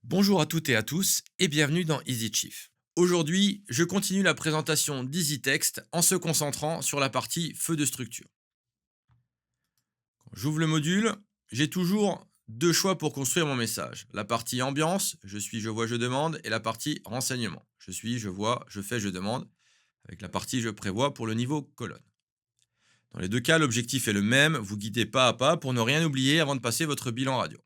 Bonjour à toutes et à tous et bienvenue dans EasyChief. Aujourd'hui, je continue la présentation d'EasyText en se concentrant sur la partie feu de structure. Quand j'ouvre le module, j'ai toujours deux choix pour construire mon message. La partie ambiance, je suis, je vois, je demande, et la partie renseignement. Je suis, je vois, je fais, je demande, avec la partie je prévois pour le niveau colonne. Dans les deux cas, l'objectif est le même, vous guidez pas à pas pour ne rien oublier avant de passer votre bilan radio.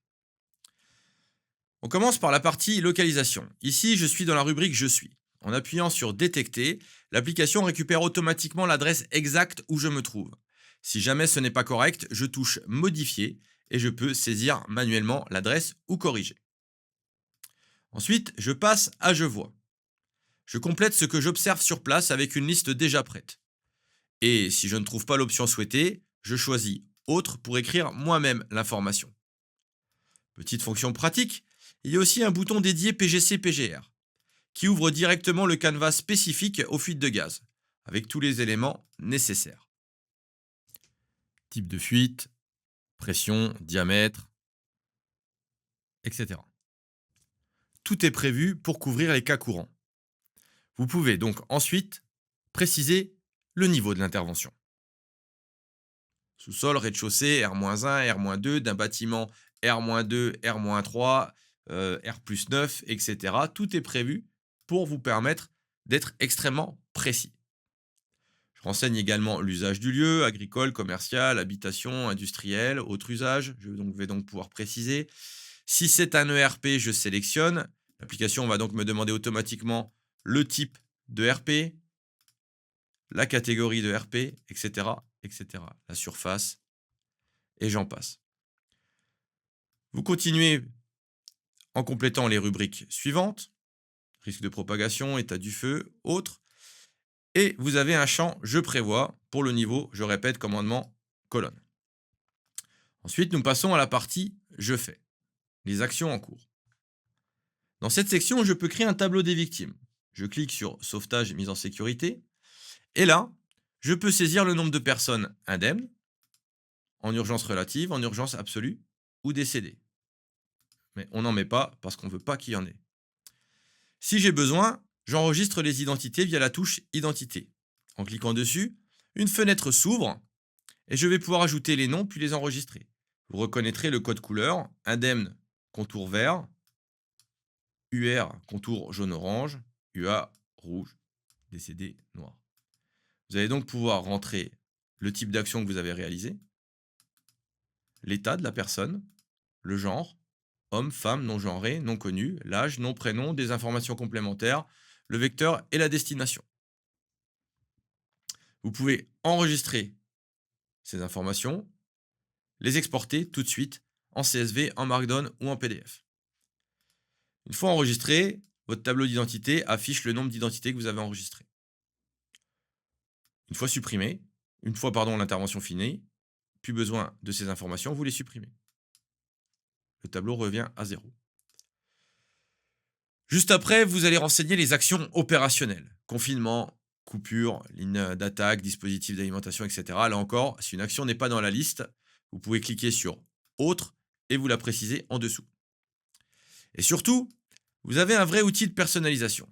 On commence par la partie localisation. Ici, je suis dans la rubrique Je suis. En appuyant sur Détecter, l'application récupère automatiquement l'adresse exacte où je me trouve. Si jamais ce n'est pas correct, je touche Modifier et je peux saisir manuellement l'adresse ou corriger. Ensuite, je passe à Je vois. Je complète ce que j'observe sur place avec une liste déjà prête. Et si je ne trouve pas l'option souhaitée, je choisis Autre pour écrire moi-même l'information. Petite fonction pratique, il y a aussi un bouton dédié PGC-PGR qui ouvre directement le canevas spécifique aux fuites de gaz, avec tous les éléments nécessaires. Type de fuite, pression, diamètre, etc. Tout est prévu pour couvrir les cas courants. Vous pouvez donc ensuite préciser le niveau de l'intervention. Sous-sol, rez-de-chaussée, R-1, R-2, d'un bâtiment R-2, R-3, R+9, etc. Tout est prévu pour vous permettre d'être extrêmement précis. Je renseigne également l'usage du lieu, agricole, commercial, habitation, industriel, autre usage. Vais donc pouvoir préciser. Si c'est un ERP, je sélectionne. L'application va donc me demander automatiquement le type de RP, la catégorie de RP, etc., etc. La surface, et j'en passe. Vous continuez en complétant les rubriques suivantes, risque de propagation, état du feu, autres, et vous avez un champ Je prévois pour le niveau, je répète, commandement, colonne. Ensuite, nous passons à la partie Je fais, les actions en cours. Dans cette section, je peux créer un tableau des victimes. Je clique sur Sauvetage et mise en sécurité, et là, je peux saisir le nombre de personnes indemnes, en urgence relative, en urgence absolue, ou décédées. Mais on n'en met pas parce qu'on ne veut pas qu'il y en ait. Si j'ai besoin, j'enregistre les identités via la touche Identité. En cliquant dessus, une fenêtre s'ouvre et je vais pouvoir ajouter les noms puis les enregistrer. Vous reconnaîtrez le code couleur, indemne, contour vert, UR, contour jaune-orange, UA, rouge, décédé, noir. Vous allez donc pouvoir rentrer le type d'action que vous avez réalisé, l'état de la personne, le genre, homme, femme, non genré, non connu, l'âge, nom, prénom, des informations complémentaires, le vecteur et la destination. Vous pouvez enregistrer ces informations, les exporter tout de suite en CSV, en Markdown ou en PDF. Une fois enregistré, votre tableau d'identité affiche le nombre d'identités que vous avez enregistrées. Une fois supprimé, l'intervention finie, plus besoin de ces informations, vous les supprimez. Le tableau revient à zéro. Juste après, vous allez renseigner les actions opérationnelles. Confinement, coupure, ligne d'attaque, dispositif d'alimentation, etc. Là encore, si une action n'est pas dans la liste, vous pouvez cliquer sur Autre et vous la précisez en dessous. Et surtout, vous avez un vrai outil de personnalisation.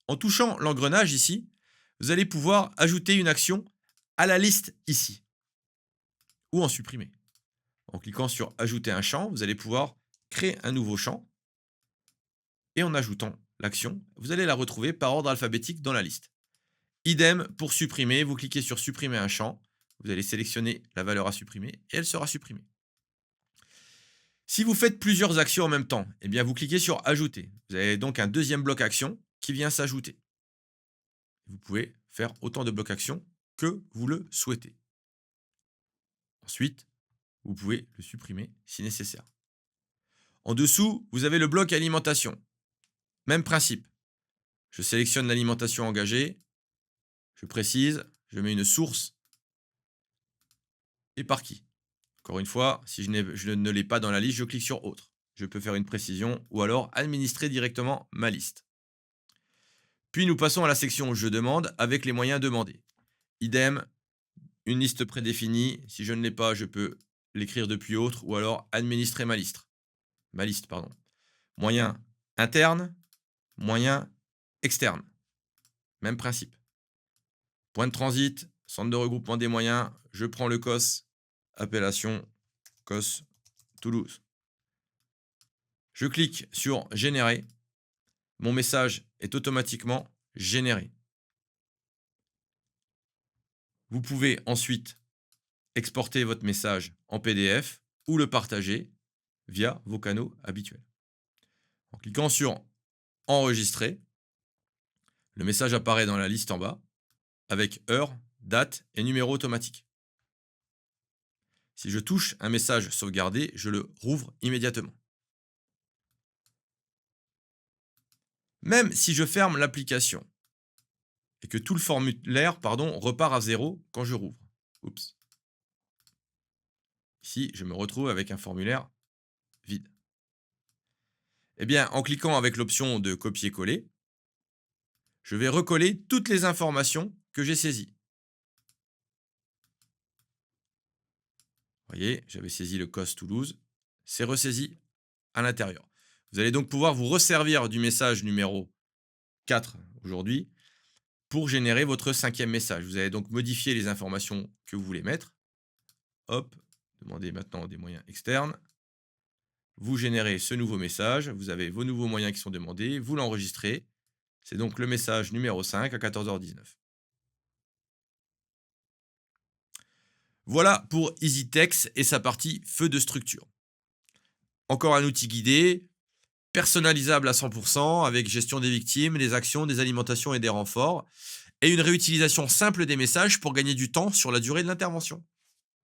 En touchant l'engrenage ici, vous allez pouvoir ajouter une action à la liste ici, ou en supprimer. En cliquant sur Ajouter un champ, vous allez pouvoir créer un nouveau champ, et en ajoutant l'action, vous allez la retrouver par ordre alphabétique dans la liste. Idem pour supprimer, vous cliquez sur Supprimer un champ, vous allez sélectionner la valeur à supprimer, et elle sera supprimée. Si vous faites plusieurs actions en même temps, eh bien vous cliquez sur Ajouter. Vous avez donc un deuxième bloc action qui vient s'ajouter. Vous pouvez faire autant de blocs actions que vous le souhaitez. Ensuite, vous pouvez le supprimer si nécessaire. En dessous, vous avez le bloc alimentation. Même principe. Je sélectionne l'alimentation engagée, je précise, je mets une source et par qui. Encore une fois, si je ne l'ai pas dans la liste, je clique sur Autre. Je peux faire une précision ou alors administrer directement ma liste. Puis nous passons à la section Je demande avec les moyens demandés. Idem, une liste prédéfinie. Si je ne l'ai pas, je peux l'écrire depuis Autre ou alors administrer ma liste. Moyen interne, moyen, externe. Même principe. Point de transit, centre de regroupement des moyens, je prends le COS, appellation COS Toulouse. Je clique sur générer. Mon message est automatiquement généré. Vous pouvez ensuite exporter votre message en PDF ou le partager via vos canaux habituels. En cliquant sur enregistrer, le message apparaît dans la liste en bas avec heure, date et numéro automatique. Si je touche un message sauvegardé, je le rouvre immédiatement. Même si je ferme l'application et que tout le formulaire repart à zéro quand je rouvre. Oups. Ici, je me retrouve avec un formulaire vide. Eh bien, en cliquant avec l'option de copier-coller, je vais recoller toutes les informations que j'ai saisies. Vous voyez, j'avais saisi le COS Toulouse, c'est ressaisi à l'intérieur. Vous allez donc pouvoir vous resservir du message numéro 4 aujourd'hui pour générer votre 5e message. Vous allez donc modifier les informations que vous voulez mettre. Hop, demandez maintenant des moyens externes. Vous générez ce nouveau message, vous avez vos nouveaux moyens qui sont demandés, vous l'enregistrez. C'est donc le message numéro 5 à 14h19. Voilà pour EasyText et sa partie feu de structure. Encore un outil guidé, personnalisable à 100%, avec gestion des victimes, des actions, des alimentations et des renforts, et une réutilisation simple des messages pour gagner du temps sur la durée de l'intervention.